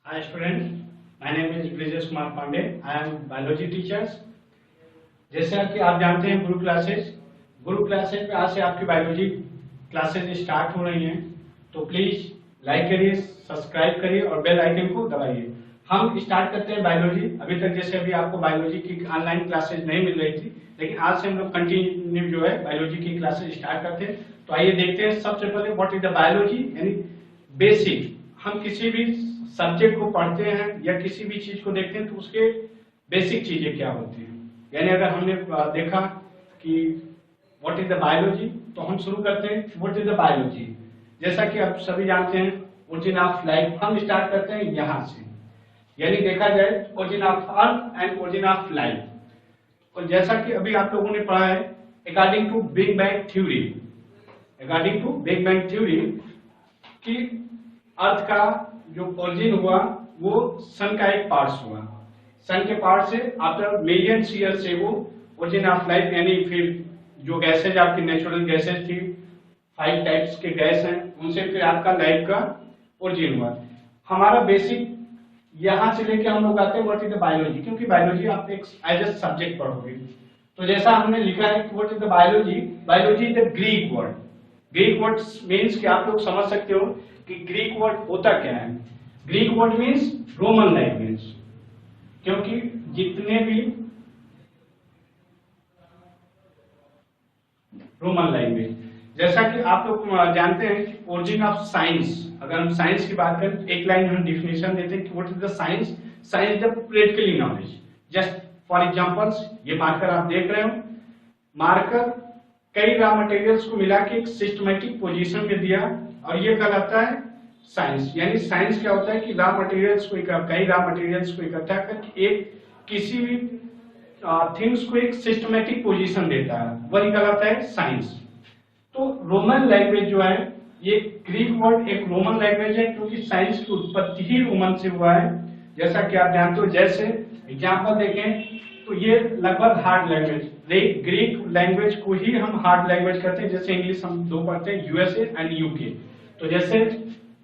Hi students, my name is Brijesh Kumar Pandey. I am biology teacher. जैसे कि आप जानते हैं गुरु क्लासेस पे आज से आपकी बायोलॉजी क्लासेस स्टार्ट हो रही हैं, तो प्लीज लाइक करिए, सब्सक्राइब करिए और बेल आइकन को दबाइए। हम स्टार्ट करते हैं बायोलॉजी। अभी तक जैसे अभी आपको बायोलॉजी की ऑनलाइन क्लासेस नहीं मिल रही थी, लेकिन आज से हम लोग कंटिन्यू जो है बायोलॉजी की क्लासेस स्टार्ट करते हैं। तो आइए देखते हैं सबसे पहले व्हाट इज द बायोलॉजी, यानी बेसिक। हम किसी भी सब्जेक्ट को पढ़ते हैं या किसी भी चीज को देखते हैं तो उसके बेसिक चीजें क्या होती हैं। यानी अगर हमने देखा कि व्हाट इज द बायोलॉजी, तो हम शुरू करते हैं व्हाट इज द बायोलॉजी। जैसा कि आप सभी जानते हैं ओरिजिन ऑफ लाइफ, हम स्टार्ट करते हैं यहाँ से, यानी देखा जाए origin of earth and origin of life. और जैसा कि अभी आप लोगों ने पढ़ा है according to big bang theory, कि अर्थ का जो ओरिजिन हुआ वो सन का एक पार्ट हुआ। सन के पार्ट से आफ्टर मिलियंस ईयर से वो ओरिजिन ऑफ लाइफ, यानी फिर जो गैसेज आपकी नेचुरल गैसेज थी, 5 टाइप्स के गैस हैं, उनसे फिर आपका लाइफ का ओरिजिन हुआ। हमारा बेसिक यहाँ से लेके हम लोग आते हैं व्हाट इज द बायोलॉजी, क्योंकि बायोलॉजी आप एक एज ए सब्जेक्ट पढ़ोगे। तो जैसा हमने लिखा है what is the biology, biology is the Greek word. Greek word means कि आप लोग समझ सकते हो कि ग्रीक वर्ड होता क्या है। Greek word means Roman language, क्योंकि जितने भी रोमन लैंग्वेज, जैसा कि आप लोग जानते हैं कि ओरिजिन ऑफ साइंस, अगर हम साइंस की बात करें तो एक लाइन हम डिफिनेशन देते हैं कि what is the science. Science the practically knowledge. Just for examples, ये मार्कर आप देख रहे हो, मार्कर कई रॉ मटेरियल्स को मिला के एक सिस्टमैटिक पोजीशन में दिया, और ये कहलाता है साइंस। यानी साइंस क्या होता है कि रॉ मटेरियल्स को कई रॉ मटेरियल्स को इकट्ठा करके एक किसी भी थिंग्स को एक सिस्टमैटिक पोजीशन देता है, वही कहलाता है साइंस। तो रोमन लैंग्वेज जो है, ये ग्रीक वर्ड एक रोमन लैंग्वेज है, क्योंकि साइंस की उत्पत्ति ही रोमन से हुआ है। जैसा कि आप जानते हो, जैसे एग्जाम्पल देखें तो ये लगभग हार्ड लैंग्वेज, ग्रीक लैंग्वेज को ही हम हार्ड लैंग्वेज कहते हैं। जैसे इंग्लिश हम दो पढ़ते हैं, यूएसए एंड यूके। तो जैसे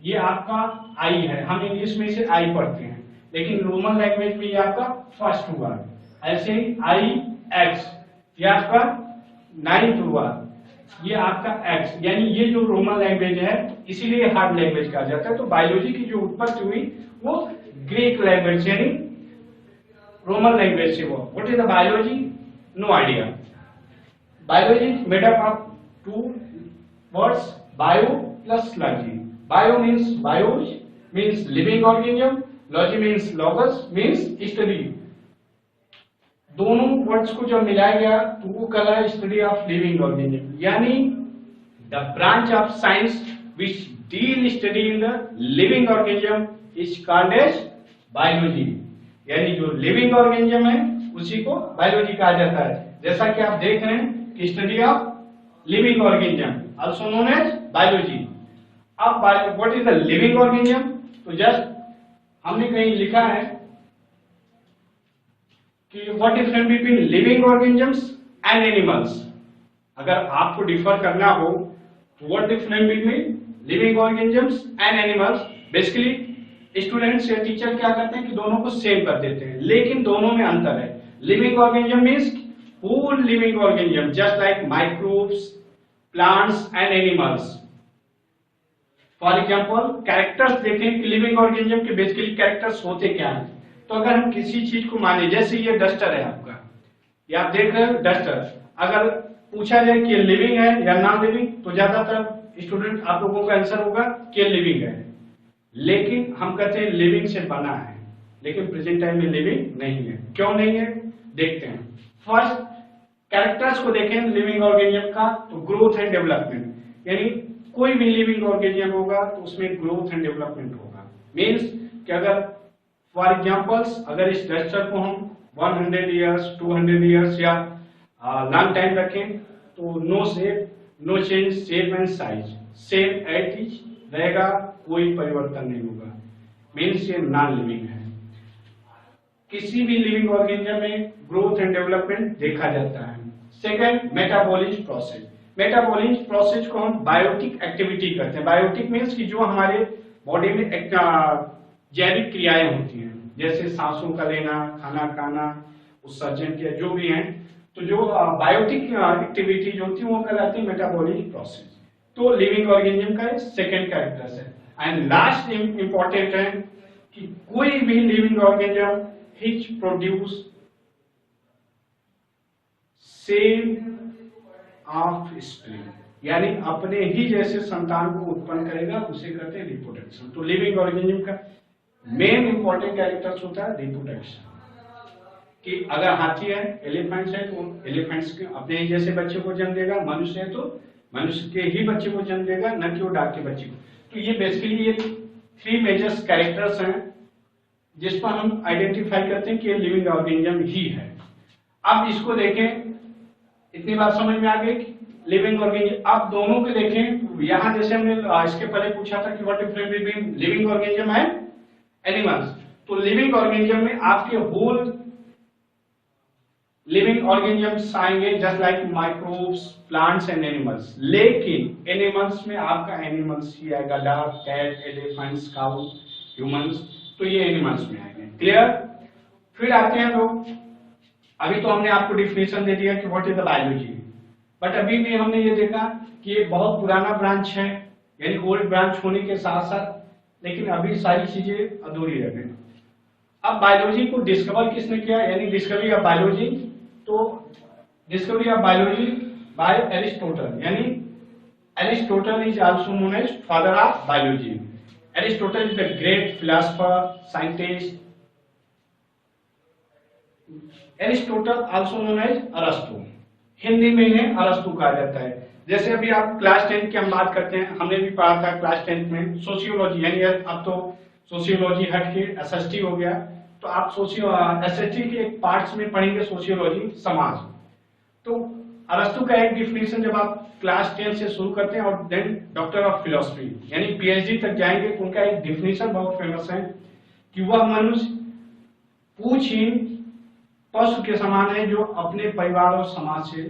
ये आपका आई है, हम इंग्लिश में इसे आई पढ़ते हैं, लेकिन रोमन लैंग्वेज में ये आपका फर्स्ट हुआ। ऐसे ही आई एक्स, ये आपका 9th हुआ, ये आपका एक्स, यानी ये जो रोमन लैंग्वेज है इसीलिए हार्ड लैंग्वेज कहा जाता है। तो बायोलॉजी की जो उत्पत्ति हुई वो ग्रीक लैंग्वेज यानी रोमन लैंग्वेज से हुआ। What is the biology? No idea. Biology made up of 2 words, bio plus logy. Bio means living organism, logy means logos means study. दोनों वर्ड्स को जब मिलाया गया तो वो कहला स्टडी ऑफ लिविंग ऑर्गेनिज्म, यानी the branch of science which deal study in the living organism is called as biology. यानी जो लिविंग ऑर्गेनिज्म है उसी को बायोलॉजी कहा जाता है। जैसा कि आप देख रहे हैं कि study of living organism also known as biology. अब what is the living organism, तो जस्ट हमने कहीं लिखा है कि what difference between living organisms and animals. अगर आपको डिफर करना हो तो what difference between living organisms and animals, basically students या टीचर क्या करते हैं कि दोनों को सेम कर देते हैं, लेकिन दोनों में अंतर है। Living organism means whole living organism just like microbes, plants and animals. For example characters देखें कि लिविंग ऑर्गेनिज्म के बेसिकली कैरेक्टर्स होते क्या हैं। तो अगर हम किसी चीज को माने, जैसे ये डस्टर है आपका, ये आप देख रहे हो डस्टर, अगर पूछा जाए कि लिविंग है या नॉन लिविंग, तो ज्यादातर स्टूडेंट आप लोगों का आंसर होगा कि लिविंग है। लेकिन हम कहते हैं लिविंग से बना है, लेकिन प्रेजेंट टाइम में लिविंग नहीं है। क्यों नहीं है देखते हैं। फर्स्ट कैरेक्टर्स को देखें लिविंग ऑर्गेनिज्म का, तो ग्रोथ एंड डेवलपमेंट, यानी कोई भी लिविंग ऑर्गेनिज्म होगा तो उसमें ग्रोथ एंड डेवलपमेंट होगा। मीन्स कि अगर फॉर एग्जाम्पल्स अगर इस डस्टर को हम 100 ईयर्स 200 ईयर्स या लॉन्ग टाइम रखें तो no shape no change, shape and size same as is रहेगा, कोई परिवर्तन नहीं होगा। मीन्स ये नॉन लिविंग है। किसी भी लिविंग ऑर्गेनिज्म में ग्रोथ एंड डेवलपमेंट देखा जाता है। Second metabolic process. Metabolic process को हम बायोटिक एक्टिविटी करते हैं। बायोटिक मीन्स कि जो हमारे बॉडी में जैविक क्रियाएं होती हैं, जैसे सांसों का लेना, खाना खाना, उत्सर्जन किया, जो भी है। तो जो बायोटिक एक्टिविटी जो होती है वो कहलाती है मेटाबॉलिक प्रोसेस। तो लिविंग ऑर्गेनिज्म का सेकेंड कैरेक्टर है। एंड लास्ट इंपॉर्टेंट है कि कोई भी living organism which produce same offspring, यानी अपने ही जैसे संतान को उत्पन्न करेगा, उसे कहते हैं रिप्रोडक्शन। तो लिविंग ऑर्गेनिज्म का मेन इंपॉर्टेंट कैरेक्टर्स होता है रिप्रोडक्शन, कि अगर हाथी है, एलिफेंट्स है, तो एलिफेंट्स के अपने ही जैसे बच्चे को जन्म देगा, मनुष्य है तो मनुष्य के ही बच्चे को जन्म देगा, न कि वो डाक के बच्चे को। तो ये बेसिकली ये 3 मेजर कैरेक्टर्स हैं जिस पर हम आइडेंटिफाई करते हैं कि ये लिविंग ऑर्गेनिज्म ही है। अब इसको देखें, इतनी बात समझ में आ गई कि लिविंग ऑर्गेनिज्म। अब दोनों को देखें, यहाँ जैसे हमने इसके पहले पूछा था कि what difference between living organism and animals. तो लिविंग ऑर्गेनिज्म में आपके होल लिविंग ऑर्गेनिजम्स आएंगे just like microbes, plants and animals. लेकिन एनिमल्स में आपका एनिमल्स ही आएगा, dog, cat, elephants, cow, humans, तो ये एनिमल्स में आएंगे। क्लियर? फिर आते हैं लोग, अभी तो हमने आपको डिफिनेशन दे दिया कि what is the biology, but अभी भी हमने ये देखा कि ये बहुत पुराना ब्रांच है, यानी ओल्ड ब्रांच होने के साथ साथ, लेकिन अभी सारी चीजें अधूरी रह गई। अब बायोलॉजी को डिस्कवर किसने किया, यानी डिस्कवरी ऑफ बायोलॉजी। तो discovery of biology by Aristotle, यानी Aristotle is also known as father of biology. Aristotle is the great philosopher, scientist. Aristotle also known as अरस्तु, हिंदी में इन्हें अरस्तु कहा जाता है। जैसे अभी आप क्लास 10 की हम बात करते हैं, हमने भी पढ़ा था क्लास 10 में सोशियोलॉजी, यानी अब तो सोशियोलॉजी हट के एसएसटी हो गया, तो आप एसएसटी के एक पार्ट्स में पढ़ेंगे सोशियोलॉजी, समाज। तो अरस्तु का एक डिफिनेशन जब आप क्लास 10 से शुरू करते हैं और देन डॉक्टर ऑफ फिलोसफी यानी पीएचडी तक जाएंगे, तो उनका एक डिफिनेशन बहुत फेमस है कि वह मनुष्य पूछहीन पशु के समान है जो अपने परिवार और समाज से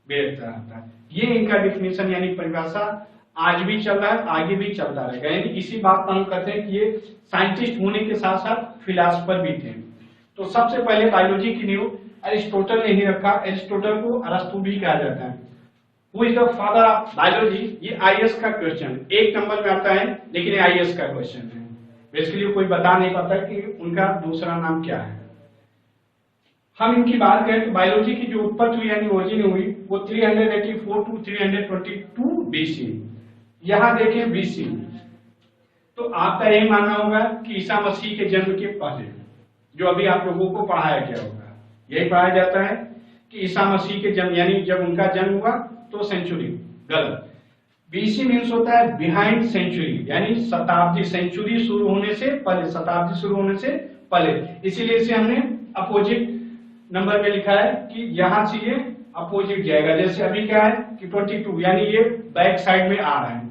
बेहतर रहता है। ये इनका डिफिनेशन यानी परिभाषा आज भी चल रहा है, आगे भी चलता रहेगा। यानी इसी बात पर हम कहते हैं कि ये साइंटिस्ट होने के साथ साथ फिलोसोफर भी थे। तो सबसे पहले बायोलॉजी की नींव एरिस्टोटल ने ही रखा। एरिस्टोटल को अरस्तु भी कहा जाता है। Who is the father of biology, ये आईएएस का क्वेश्चन 1 नंबर में आता है, लेकिन ये आईएएस का क्वेश्चन है। बेसिकली कोई बता नहीं पाता कि उनका दूसरा नाम क्या है। हम इनकी बात करें तो बायोलॉजी की जो उत्पत्ति हुई यानी ओरिजिन हुई वो 384 टू 322 बीसी। यहां देखें बीसी, तो आपका यही मानना होगा कि ईसा मसीह के जन्म के पहले, जो अभी आप लोगों को पढ़ाया गया होगा, यही पढ़ाया जाता है कि ईसा मसीह के जन्म यानी जब उनका जन्म हुआ तो सेंचुरी। गलत। बीसी मीन्स होता है बिहाइंड सेंचुरी, यानी शताब्दी, सेंचुरी शुरू होने से पहले, शताब्दी शुरू होने से पहले। इसीलिए इसे हमने अपोजिट नंबर में लिखा है कि यहां से ये अपोजिट जाएगा। जैसे अभी क्या है कि 22, यानी ये बैक साइड में आ रहा है,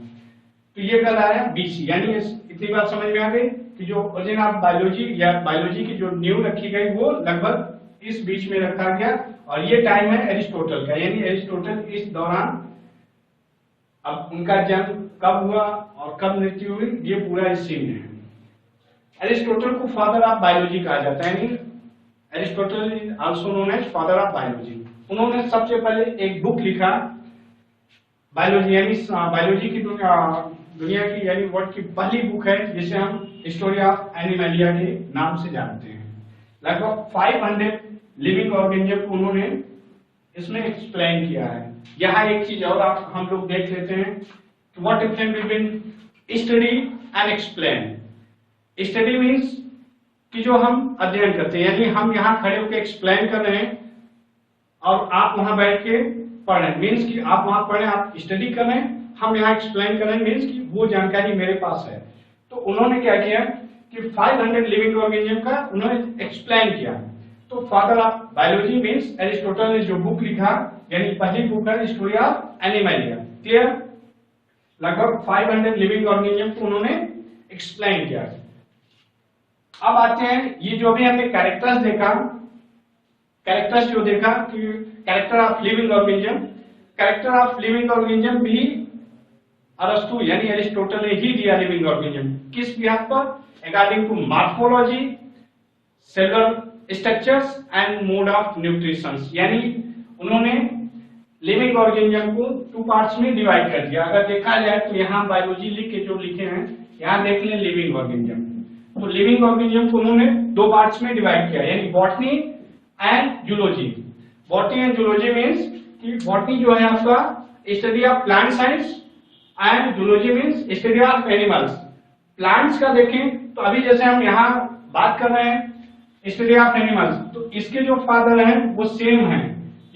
तो ये कल आया बीसी। यानी इतनी बात समझ में आ गई कि जो ओरिजिन ऑफ बायोलॉजी या बायोलॉजी की जो नींव रखी गई वो लगभग इस बीच में रखा गया, और ये टाइम है एरिस्टोटल का। यानी एरिस्टोटल इस दौरान, अब उनका जन्म कब हुआ और कब मृत्यु हुई ये पूरा इसी में है। एरिस्टोटल को फादर ऑफ बायोलॉजी कहा जाता है। यानी Aristotle is also known as father of biology. उन्होंने सबसे पहले एक बुक लिखा बायोलॉजी, यानी बायोलॉजी की दुनिया की यानी वर्ल्ड की पहली बुक है जिसे हम हिस्टोरी ऑफ एनिमलिया के नाम से जानते हैं। लगभग 500 लिविंग ऑर्गेनिज्म को उन्होंने इसमें एक्सप्लेन किया है। यहाँ एक चीज और आप हम लोग देख लेते हैं कि what difference between study and explain. Study means कि जो हम अध्ययन करते हैं, यानी हम यहाँ खड़े होकर एक्सप्लेन कर रहे हैं और आप वहां बैठ के पढ़ रहे हैं, मीन्स कि आप वहां पढ़े, आप स्टडी कर रहे हैं, हम यहाँ एक्सप्लेन कर रहे हैं, मीन्स कि वो जानकारी मेरे पास है। तो उन्होंने क्या किया कि 500 लिविंग ऑर्गेनिज्म का उन्होंने एक्सप्लेन किया। तो father of biology means Aristotle ने जो बुक लिखा, यानी पहली बुक है हिस्टोरी ऑफ एनिमलिया। क्लियर? लगभग 500 लिविंग ऑर्गेनिज्म को उन्होंने एक्सप्लेन किया। अब आते हैं, ये जो भी हमने कैरेक्टर्स देखा, कैरेक्टर्स जो देखा कि character of living organism, character of living organism भी अरस्तु यानी एरिस्टोटल ने ही दिया लिविंग ऑर्गेनिज्म। किस बिहाफ पर? According to morphology, cellular structures and mode of nutrition, यानी उन्होंने लिविंग ऑर्गेनिज्म को 2 पार्ट्स में डिवाइड कर दिया। अगर देखा जाए तो यहाँ बायोलॉजी लिख के जो लिखे हैं, यहाँ देख लें लिविंग ऑर्गेनिज्म। तो लिविंग ऑर्गेनिज्म को उन्होंने 2 पार्ट्स में डिवाइड किया, यानी botany and zoology. Botany and zoology means कि बॉटनी जो है आपका study of plant science and zoology means study of animals. Plants का देखें तो अभी जैसे हम यहाँ बात कर रहे हैं स्टडी ऑफ एनिमल्स, तो इसके जो फादर हैं वो सेम हैं,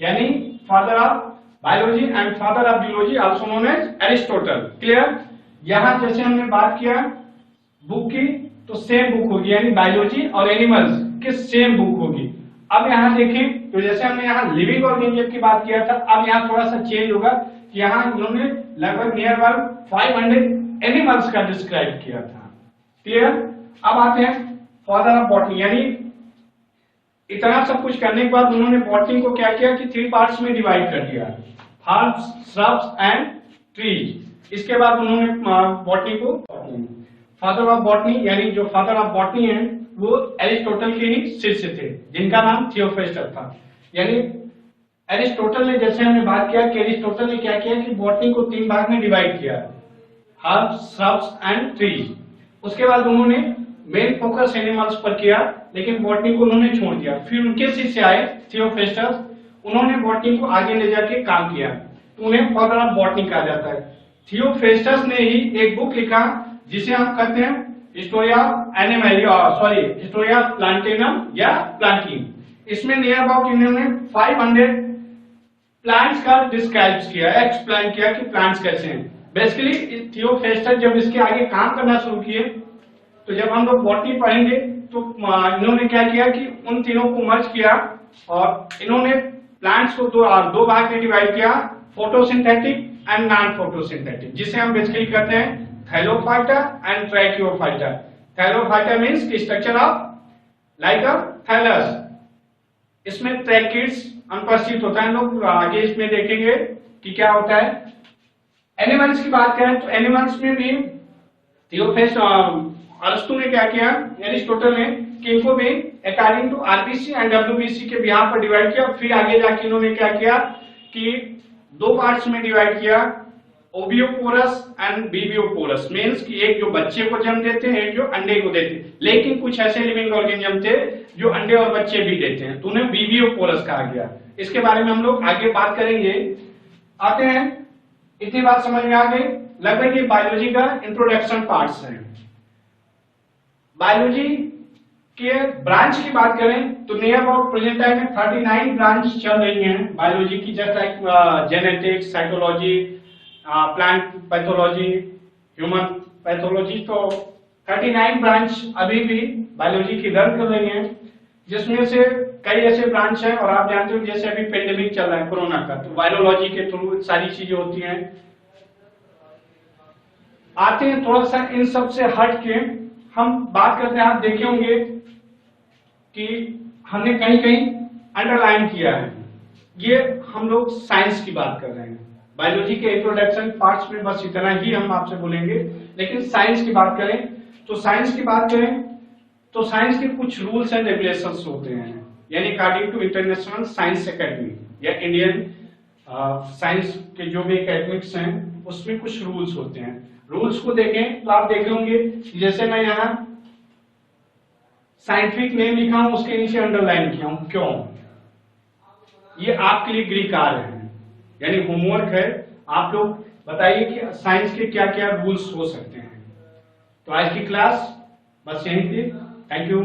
यानी father of biology and father of zoology also known as Aristotle. Clear? यहाँ जैसे हमने बात किया बुक की, तो सेम बुक होगी, यानी बायोलॉजी और एनिमल्स की सेम बुक होगी। अब यहाँ देखें तो जैसे हमने यहाँ लिविंग ऑर्गेनिज्म की बात किया था, अब यहाँ थोड़ा सा चेंज होगा कि यहाँ उन्होंने लगभग नियर अबाउट 500 एनिमल्स का डिस्क्राइब किया था। क्लियर? अब आते हैं फादर ऑफ बॉटनी, यानी इतना सब कुछ करने के बाद उन्होंने बॉटनी को क्या किया कि 3 पार्ट्स में डिवाइड कर दिया, हर्ब्स, श्रब्स एंड ट्रीज। इसके बाद उन्होंने बॉटनी को फादर ऑफ बॉटनी, यानी जो फादर ऑफ बॉटनी है वो एरिस्टोटल के ही शिष्य थे, जिनका नाम थियोफेस्टस था। यानी एरिस्टोटल ने, जैसे हमने बात किया कि एरिस्टोटल ने क्या किया कि बॉटनी को 3 भाग में डिवाइड किया, हर्ब्स, श्रब्स एंड ट्रीज। उसके बाद उन्होंने मेन फोकस एनिमल्स पर किया, लेकिन बॉटनी को उन्होंने छोड़ दिया। फिर उनके शिष्य आए थियोफेस्टस, उन्होंने बॉटनी को आगे ले जाके काम किया, तो उन्हें फादर ऑफ बॉटनी कहा जाता है। थियोफेस्टस ने ही एक बुक लिखा जिसे हम कहते हैं हिस्टोरी ऑफ हिस्टोरी ऑफ प्लांटेनम या प्लांटिंग। इसमें नियर अबाउट इन्होंने 500 प्लांट्स का डिस्क्राइब किया, एक्सप्लेन किया कि प्लांट्स कैसे हैं। बेसिकली थियोफेस्टस जब इसके आगे काम करना शुरू किए, तो जब हम लोग बॉटनी पढ़ेंगे तो इन्होंने क्या किया कि उन तीनों को मर्ज किया और इन्होंने प्लांट्स को दो भाग में डिवाइड किया, फोटोसिंथेटिक एंड नॉन फोटोसिंथेटिक, जिसे हम बेसिकली कहते हैं thallophyta and tracheophyta. Thallophyta means की structure of like a thallus, इसमें ट्रैकिड्स अनुपस्थित होता है। लोग आगे इसमें देखेंगे कि क्या होता है। एनिमल्स की बात करें तो एनिमल्स में भी थियोफेस्टस अरस्तु ने क्या किया, एरिस्टोटल ने, कि इनको भी according to RBC and WBC के बिहाफ पर डिवाइड किया। फिर आगे जाके इन्होंने क्या किया कि 2 पार्ट्स में डिवाइड किया, ओवियोपोरस एंड विवियोपोरस, मींस कि एक जो बच्चे को जन्म देते हैं, एक जो अंडे को देते हैं। लेकिन कुछ ऐसे लिविंग ऑर्गेनिज्म थे जो अंडे और बच्चे भी देते हैं, तो उन्हें विवियोपोरस कहा गया। इसके बारे में हम लोग आगे बात करेंगे। आते हैं, इतनी बात समझ में आ गई। लगभग ये बायोलॉजी का इंट्रोडक्शन पार्ट्स हैं। बायोलॉजी के ब्रांच की बात करें तो नियर अबाउट प्रेजेंट टाइम में 39 ब्रांच चल रही हैं बायोलॉजी की, जैसे like genetics, psychology, plant pathology, human pathology. तो 39 ब्रांच अभी भी बायोलॉजी की रन कर रही हैं, जिसमें से कई ऐसे ब्रांच हैं। और आप जानते हो जैसे अभी पेंडेमिक चल रहा है कोरोना का, तो वायरोलॉजी के थ्रू सारी चीजें होती हैं। आते हैं थोड़ा सा इन सब से हट के हम बात करते हैं। आप देखे होंगे कि हमने कहीं कहीं अंडरलाइन किया है, ये हम लोग साइंस की बात कर रहे हैं। बायोलॉजी के इंट्रोडक्शन पार्ट्स में बस इतना ही हम आपसे बोलेंगे, लेकिन साइंस की बात करें तो साइंस के कुछ रूल्स एंड रेगुलेशंस होते हैं, यानी according to international science academy या इंडियन साइंस के जो भी एकेडमिक्स हैं, उसमें कुछ रूल्स होते हैं। रूल्स को देखें तो आप देखे होंगे, जैसे मैं यहाँ साइंटिफिक नेम लिखा हूं, उसके नीचे अंडरलाइन किया हूं। क्यों? ये आपके लिए गृह कार्य है, यानी होमवर्क है। आप लोग बताइए कि साइंस के क्या क्या रूल्स हो सकते हैं। तो आज की क्लास बस यहीं थी। Thank you.